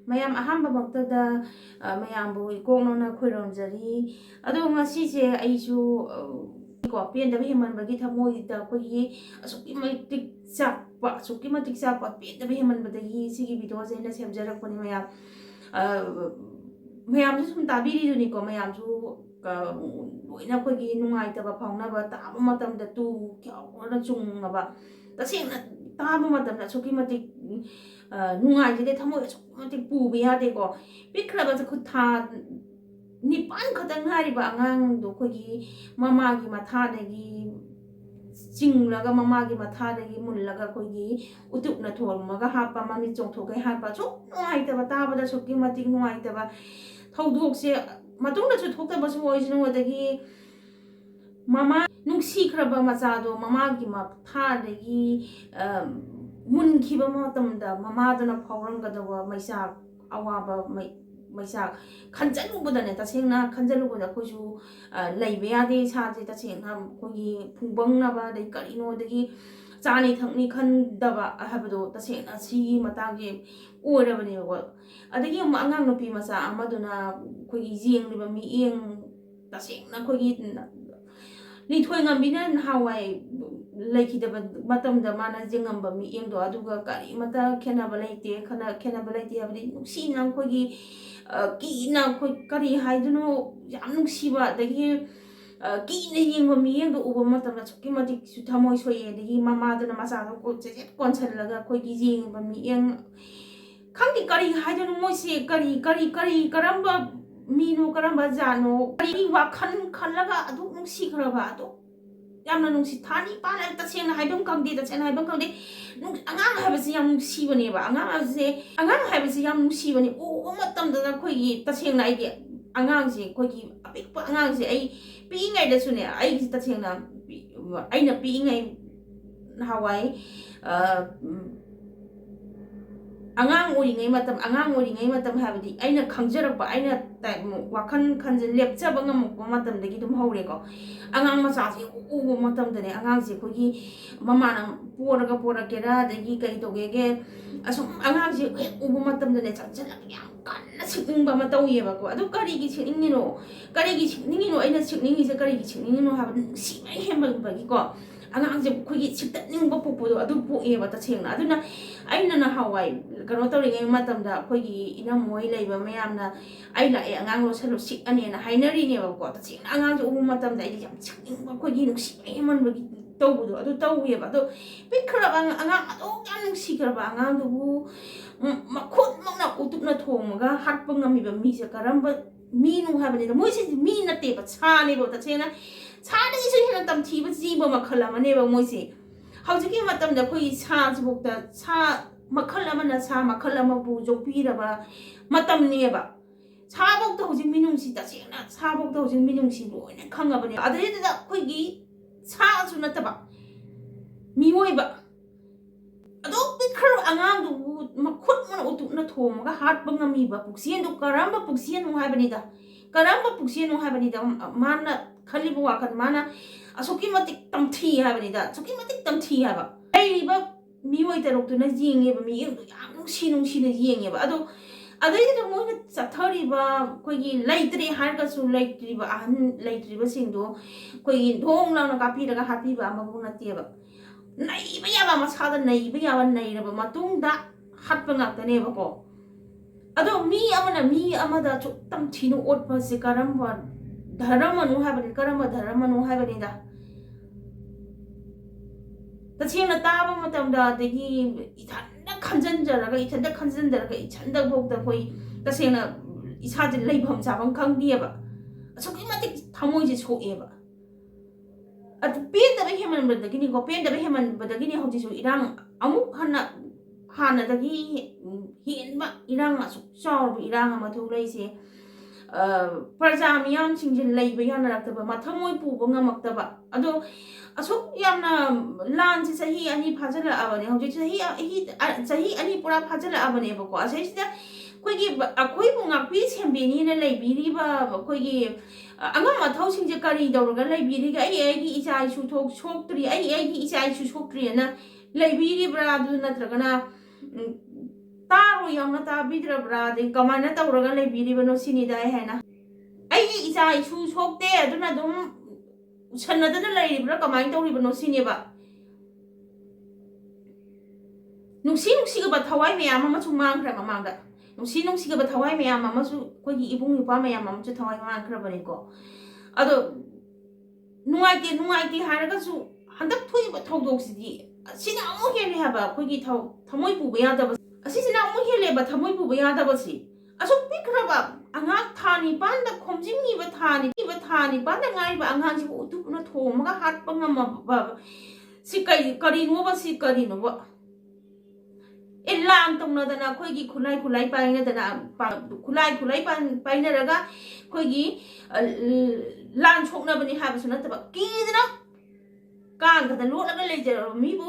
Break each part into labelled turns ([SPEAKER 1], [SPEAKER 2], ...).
[SPEAKER 1] mayam ahamba maktada mayambu ikongna khoiromjari ado ngasi je aisu ko penda be heman bagi thamoi da ko yi asuki matik chakpa asuki matik chakpa penda be heman badagi sigi video je na semjara ko ni mayam mayam su sum tabiri duni ko mayam su loina ko gi nungai ta ba phangna ba ta ba matam da tu kyaw na chung ba ta sing na ta ba matam da asuki matik nungai je thamoi asuki matik pu bi ha de ko pikra ba khu tha nipan khatang hari ba angang do ko gi mama gi matha de gi ching laga mama gi matha de gi mun laga ko gi utup na thol maga ha pa mami chong tho kai ha pa chu nungai ta ba ta ba da asuki matik nungai ta ba thawdok se matung na chu thok ta ba su oi jinu da gi mama nungsi khraba macha do mama gi matha de gi mun khi ba ma tam da mama da na phawrang ga da wa maisa awa ba maisa khanjalu bu da ne ta seng na khanjalu bu da ko ju laibe ya de sa je ta seng na ko gi phungbang na ba dai kari no de gi chani thangni khan da ba ha ba do ta seng na si matang ge ora ba ne ko adagi angang no pi macha amaduna ko gi jing ri ba mi eng ta seng na ko gi ni thoi ngam bina hawai laiki da matam da mana jingam ba mi eng do aduga kari mata khena ba laite khena ba laite abdi nuksi nang ko gi ki na ko kari haiduno yam nuksi ba dagi ki ne yeng ba mi eng do uba matam na chukki mati su thamoi soye dagi mama da na masa ko che kon chal laga ko gi jing ba mi eng khangdi kari haiduno moi se kari karamba mino karamba jano kari wa khan laga adu nuksi khraba adu yamna nungsi thani pana ta seng na haibam kangde ta seng na haibam kangde angang haibasi yam nungsi bane ba angang haibasi yam nungsi bane o matam da khoi gi ta seng na ide angang se khoi gi apik pa angang se ai pi ngai da sune ai ta seng na ai na pi ngai hawai angang oringai matam habdi aina khangjarak ba aina wakhan khanjin lepcha bangam ko matam dagi dum hore ko angang macha si u matam dane angang si ko gi mama na pora kera dagi kai to ge asum angang si u matam dane chachan yang kan na sikung ba mataw ye ba ko adu kari gi sikning no aina sikning se kari gi sikning no habdi si mai hembal ba gi ko angang je ko gi sikning ba pu do adu pu ye ba ta cheng na aduna aina na hawai kano tawri ngai matam da khoi gi ina moi leiba mayam na ai la e angang ro salu sik ane na hainari ne ba ko ta ching angang ju matam da yam ching ba khoi gi nuk sik e man ba gi taw bu do adu taw ye ba do pikra angang adu yam nuk sik ba angang du ma khot mak na utup na thong ga hat pa ngami ba mi se karamba mi nu ha ba ne moi se mi na te ba cha ne ba ta cheng na cha da gi se hina tam thi ba ji ba ma khala ma ne ba moi se hauji matam da khoi sa jibok da sa makhal amana sa makhal ama bu jopi ra ba matam ne ba sa bok da hauji minung si ta seng na sa bok da hauji minung si lo ne khanga ba ne adai da khoi gi sa su na ta ba mi hoi ba ado pikhar angang du makhut man utu na thom ga hat bangam mi ba puksien du karamba puksien no ha ba ni da karamba puksien no ha ba ni da mana khali bu wa kan mana asuki matik tamthi ha ba ni da asuki matik tamthi ha ba ai ba mi hoi ta rok tu na jing ye ba mi eng du yam nung si na jing ye ba ado adai da mo na chathari ba koi gi laitre har ka su laitri ba ahan laitri ba sing do koi gi dhong la na kapi daga happy ba ma bu na te ba nai ba ya ba ma sa da nai ba ya ba nai ra ba matung da hat ba ngak ta ne ba ko ado mi amada chu tam thinu ot pa se karam ba dharma nu ha ba ni karam ba dharma nu ha ba ni da ta cheng na ta ba matam da de gi ithanda khanjanjaraga ithanda bok da koi ta seng na isa je leibham chabam khang di ba asuki matik thamoi je so e ba at pen da heman ba da gi ni ko pen da heman ba da gi ni hoji su irang amuk hana da gi hin ba irang asu chaw irang ma thu lai se praja miyam singjin leiba yana rakta ba mathamoi pu ba ngamak ta ba ado asuk yamna lan si sahi ani phajala abane hoji sahi ani pura phajala abane ba ko asai sida koi gi akoi bu ngakpi sembeni na leibi ri ba koi gi angam ma thau singje kari dawra leibi ri ga ai gi isa isu thok chokri ai gi isa isu chokri na leibi ri bra du na tragana तारो यावना ताबिद्रब्रा दे कमाना तौरगा लेबिरिबनो सिनिदा हैना अई इचा इसु सोक्ते अदुना दुम सन्नदना लेरिब्रा कमाइन तौरिबनो सिनेबा नुसिगबा थवाई मैयाम अमसु मांग्रा ममांगा नुसिगबा थवाई मैयाम अमसु कोई इबुंग इपा मैयाम अमसु थवाई मांग्राबनेको अदो नुआइते हारगसु हंदक थुइबा थौदोक्सिदि सिना अमु हेले हाबा कोई थमोइ पुबा यादबा असिसिना अमु हेलेबा थमोइ पुबा यादबसि असु पिक्रबा अंगा थानी पांदा खोमजिंगिबा थानी पांदा ngaइबा अंगांसि उतुपुना थोमगा हाटपा ngamba सि करिनोबा सि करिनोबा एलाम तौनदना खोगी खुलाई पाइनदना खुलाई पाइनरगा खोगी लान सोक्नबनि हाबसु नतबा किदना कांगदा लोलगा लेजर मीबु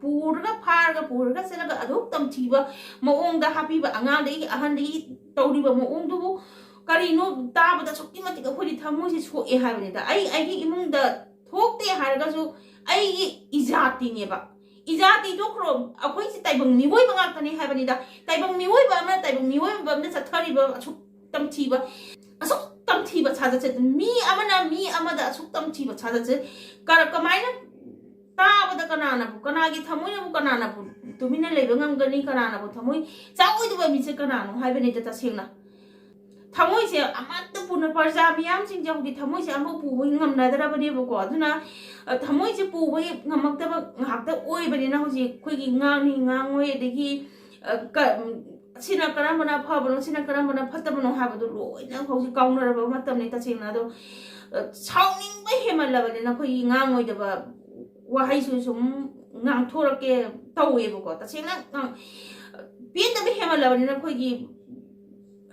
[SPEAKER 1] पुरगा फारगा पुरगा सेलगा अदुक तमथिबा मओंगदा हापिबा अंगांदि अहंदि तौरिबा मओंगदुबु करिनो ताबदा सोक्ति मतिका खोदि थमोसि सोए हाबनिदा आइगी इमुंगदा थोक्ते हारगासु आइगी इजातिनेबा इजाति दोखरो अखोइ सि ताइबंग मिवोइ बंगातने हाबनिदा ताइबंग मिवोइ बामना ताइबंग मिवोइ बामना चथरिबा असुक तमथिबा साजचे मी अमदा असुक तमथिबा साजचे कमाइना ताबदा कनागी थमोइनबु कनानाबु तुमिना लेबा ngamgani कनानाबु थमोइ चाओइदबा मिसे कनानो हाबनिदा तसेंगना थमोइसे अमत्त पुना परजा मियाम सिंजाउदी थमोइसे अमु पुबोइ ngamnadarabaneबको अदुना थमोइसे पुबोइ ngamक्तबा ngakta ओइबनिना होजि खोइगी ngangoइ अदगी सिना करमना फबनो सिना करमना फतबनो हाबदु लोइना होजि काउनरबा मतमने तसेंगना दो साउनिंगबा हेमलबनिना खोइगी ngangoइदबा वाहाइसु सुम ngamथोरके तौवेबको तसेंगना पेनदबा हेमलबनिना खोइगी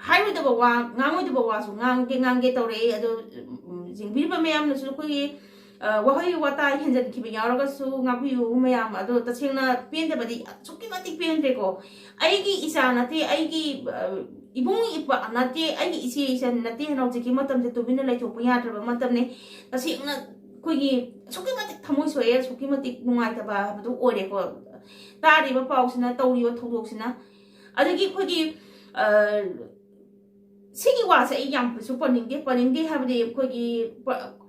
[SPEAKER 1] हाइरुदबा वा ngangoइदबा वासु nganगे तौरे अदो जिंबिबा मयामनसु खोइगी वहाई वाता हेंजन खिबा यारगसु ngabiu मयाम अदो तसेंगना पेनदबदि सुक्ति मति पेनरेको आइगी इसा नते आइगी इबुंग इपा नते आइगी इसे इसा नते हनौजिकी मतमसे तुबिना लाइथोप याद्रबा मतमने तसेंगना खोइगी सुक्ति मति थमोइ सोये सुक्ति मति नुंगाइतबा बदु ओरेको तारिबा पाउसिना तौरिबा थौदोक्सिना अदगी खोइगी सिगी वासे याम पनिंगे हाबदि खोइगी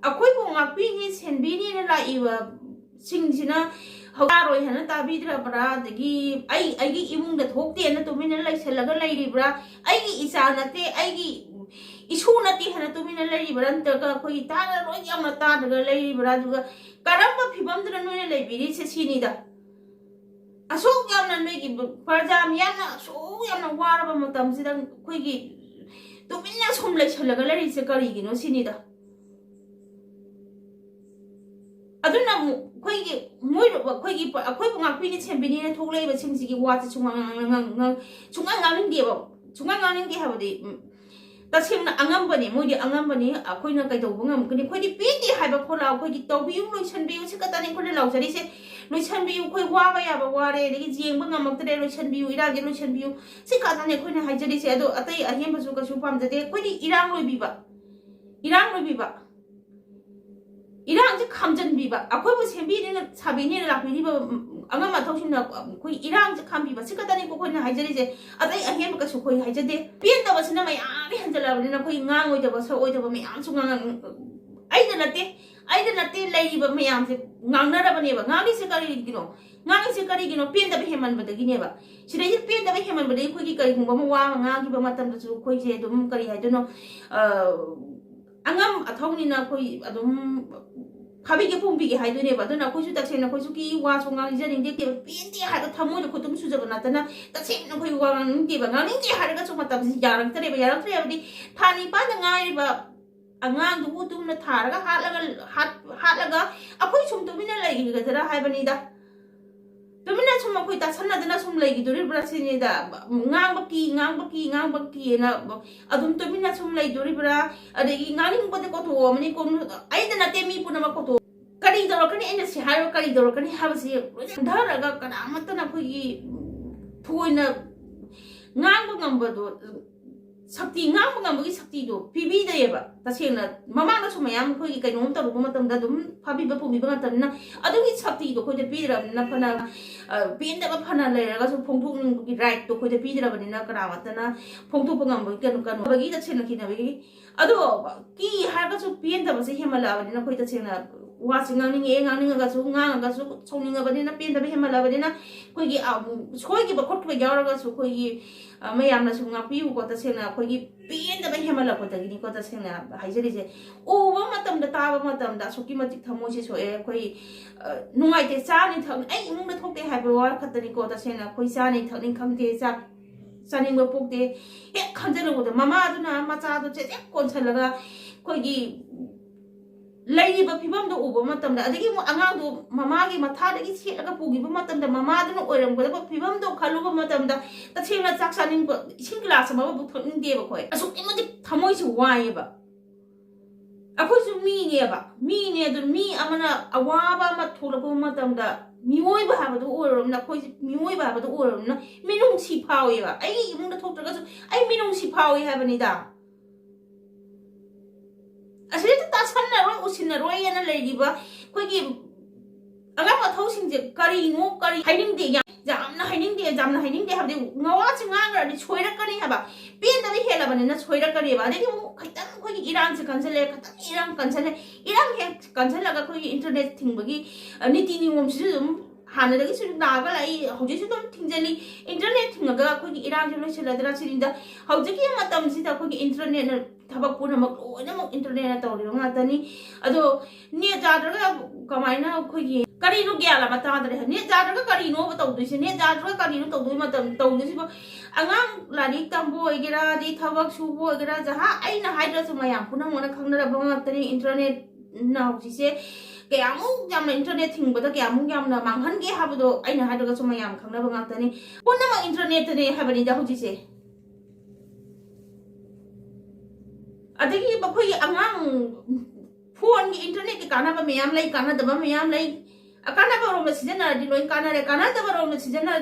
[SPEAKER 1] अखोइबो ngapiनि सेनबिनि ना लाइबा सिंसिना हौतारोइ हना ताबिद्रबरा दगी आइगी इमुंगदा थोक्ते ना तुमिना लाइसलगा लाइरिब्रा आइगी इसा नते आइगी इशु नते हना तुमिना लाइरिब्रा नतगा खोइ तारा रोइ यामना तादगा लाइरिब्रा दुगा करम्बा फिबमदरा नोइना लाइबिरि से सिनिदा असोक यामना नोइगी परजाम यामना असोक यामना वारबा मतमसिदा खोइगी तुमिना सोम लाइसलगा लाइरिसे करिगिनो सिनिदा अदुना खोइगी मोइरो खोइगी अखोइबो ngapiनि सेनबिनि थोक्लेबा सिंसिगी वाचे सुंगांगानिंगे हाबदि तसेंना अंगमबनि मोइदि अंगमबनि अखोइना कैदौबो ngamkani खोइदि पेदि हाइबा खोला खोइगी तौबियु लोइसनबियु सिकतानि खोले लाउजरिसे लोइसनबियु खोइ वाबा याबा वारे दि जेंबा ngamaktरे लोइसनबियु इरागे लोइसनबियु सिकतानि खोइना हाइजरिसे अदो अतै अहेमबसु कसु पामजदे खोइदि इरांग लोइबिबा इरांग जे खामजनबिबा अखोइबो सेंबिनि साबिनि लापिनिबा अंगा माथौसिना खोइ इरांग जे खामबिबा सिकतानि खोइना हाइजरिसे अतै अहेमबा कसु खोइ हाइजदे पेनदबसिना मयामि हंजलाबनिना खोइ ngangoइदबा सओइदबा मयामसु आइदा नते लाइरिबा मयामसे ngangnarabनेबा nganगिसे करिगिनो पेनदबा हेमनबदगिनेबा सिदैजि पेनदबा हेमनबदgi खोइगी करिगुंबा वा nganगिबा मतमदसु खोइजे दुम करि हाइदनो अंगम अथौनिना खोइ अदुम खाबिगे पुंबिगे हाइदुनेबा अदुना खोइसु तसेंना खोइसु की वा सोंगांगिजनिंगे के पेनदि हाइबा थमोइदो खुतुम सुजबा नतना तसेंना खोइ वा ngangiंगे हाइरगा सु मतमसि यारक्तरेबदि थानि पाना ngaइबा अंगांग दुबु तुमना थारगा हातलगा अखोइ सुम तुमिना लाइगिगदरा हाइबनिदा तुमिना सुम खोइ तासनदना सुम लाइगिदोरिब्रा सिनिदा ngangbaki ना अदुम तुमिना सुम लाइदोरिब्रा अदगी nganingबदे कोथो अमनि कोन आइदना तेमी पुनमा कोथो करि दरकनि एना सि हारो करि दरकनि हाबसि धरगा कनामतना खोइगी थोइना ngang ngambado sakti ngam ngam sakti do pibi da yeba tasena mama na sumayam ko gi kainom ta rubo matam da dum phabi ba pubi ba tan na adu gi sakti do ko de pidra na phana pin da ba phana le ga su phongthuk ning gi right to ko de pidra ba ni na kara wa ta na phongthuk ngam ba kan kan ba gi da chena ki na bi adu ki ha ga su pin da ba se hemala ba ni na ko ta chena wa singang ning ga su chongning ba ni na pin da ba hemala ba ni na ko gi choi gi ba khot ba ga ga su ko gi mayam na sunga piu ko ta sena ko gi pin da ba hemala ko ta gi ko ta sena haijeri je o ba matam da ta ba matam da suki matik thamo si so e ko nungai te cha ni thang ai mung da thok te ha ba wa khat ni ko ta sena ko cha ni thang ni kham te cha saning ba pok te he khanjero ko da mama du na ma cha du che kon chalaga ko gi lay ba pibam do uba matam da adigi mo angang do mama gi matha da gi che aga pugi ba matam da mama do oiram ko da pibam do khalu ba matam da ta chena chak saning ba sing class ma ba bu thon de ba khoi asu imadi thamoi chu wai ba akoi su mi ne do mi amana awaba ma thola ba matam da mi oi ba ha ba do oiram na khoi mi oi ba do oiram na minung si phawi ba ai imung da thok ta ga su ai minung si phawi ha ba ni da asli ta sanna roi usinna roi yana leidiba koigi agam athau singje kari ngo kari hiding de jamna hiding de habde ngawa chinga ni choira kani haba pen da hela bane na choira kari ba de mo khaitan koigi iran se kansale khatan iran he kansala ga koigi internet thingbagi niti ni mom si dum hana da gi na ga lai hoji su dum thingjali internet thinga koigi iran ju loi dra sirinda hoji ki matam si da koigi internet thaba puna mak oina mak internet na tawri nga tani ado ne jadra ga kamaina khogi kari no gyala mata dre ne jadra ga kari no ba tawdu se ne jadra ga kari no tawdu ma tawdu si ba angang lari tambo igira di thabak subo igira jaha aina haidra su mayam puna mona khangna ba ma tani internet na hoji se kyamu jamna internet thingba da kyamu jamna manghan ge habdo aina haidra ga su mayam khangna ba nga tani puna ma internet ne habani da hoji se adagi bakhoi angang phone gi internet ki kana ba mayam lai kana da ba mayam lai akana ba rom sijana di loi kana re kana da ba rom sijana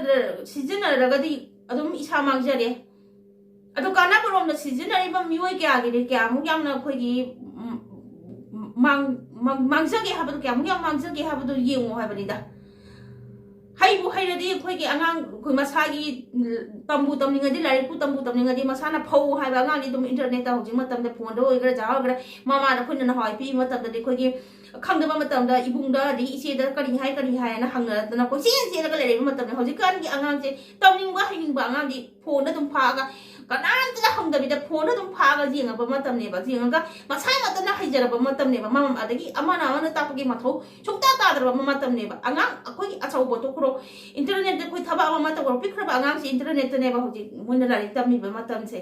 [SPEAKER 1] raga di adum isa magjare ado kana ba rom sijana ri ba mioi kya gi kya mu yam na khoi gi mangjage habadu kya mu yam mangjage habadu yengo habani da haibu hairadi khoi gi angang khoi masagi tambu tamninga di lari pu tambu tamninga di masana phau haiba angang ni dum internet ta hojing matam da phone do igra ja igra mama da khoi na hoi pi matam da khoi gi khangda ba matam da ibung da di ise da kari hai na hangna da na ko sin da ka le matam da hojing kan gi angang se tamning ba hing ba angang di phone da dum pha ga kanan da hangda bi da phone da dum pha ga jinga ba matam ne ba jinga ga masai matam na haijara ba matam ne ba mama adagi amana ta pa gi mathau chukta ta da ba matam ne ba angang khoi achau bo to internet de koi thaba ma ta ko pikra ba ngang si internet ne ba hoji mon la ri tammi ba matam se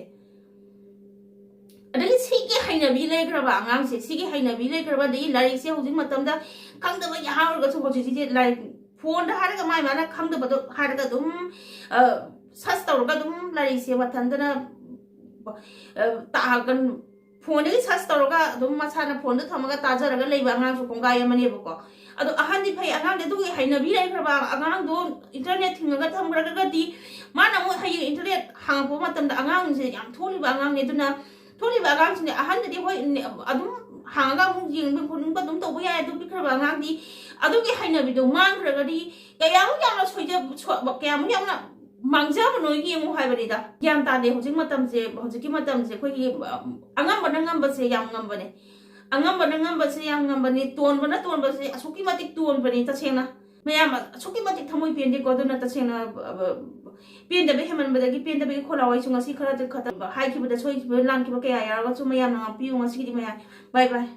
[SPEAKER 1] adagi sigi haina bi le gra ba ngang se sigi haina bi le gra ba de la ri se hoji matam da khang da ba ya ha ga so hoji ji la phone da har ga mai ma na khang da ba do har ga dum sas ta ga dum la ri se ba tan da na ta gan phone ni sas ta ga dum ma sa na phone da thama ga ta ja ga le ba ngang so kong ga ya ma ne ba ko ado ahandi phai angang de du haina bi lai khaba angang do internet thinga ga tham ga di mana mo hai internet hang po matam da angang se yam tholi ba angang ne duna tholi ba angang se ahandi di hoi adum hang ga mung jing bin phun ba dum to ba ya du bi khaba angang di ado gi haina bi do mang ga di kayam na soija kayam yam na mangja ba noi gi mo hai ba di da yam ta de hojing matam se hojiki matam se khoi gi angam ba se yam ngam ba ne angam ba se yang ngam ba ni ton ba se asuki matik ton ba ni ta chena mayam asuki matik thamoi pen de ko do na ta chena pen da be heman ba da gi pen da be khola wai chunga si khara de khata hai ki ba da soi ki ba lang ki ba ka ya ya ga chu mayam na pi u ma si di maya bye bye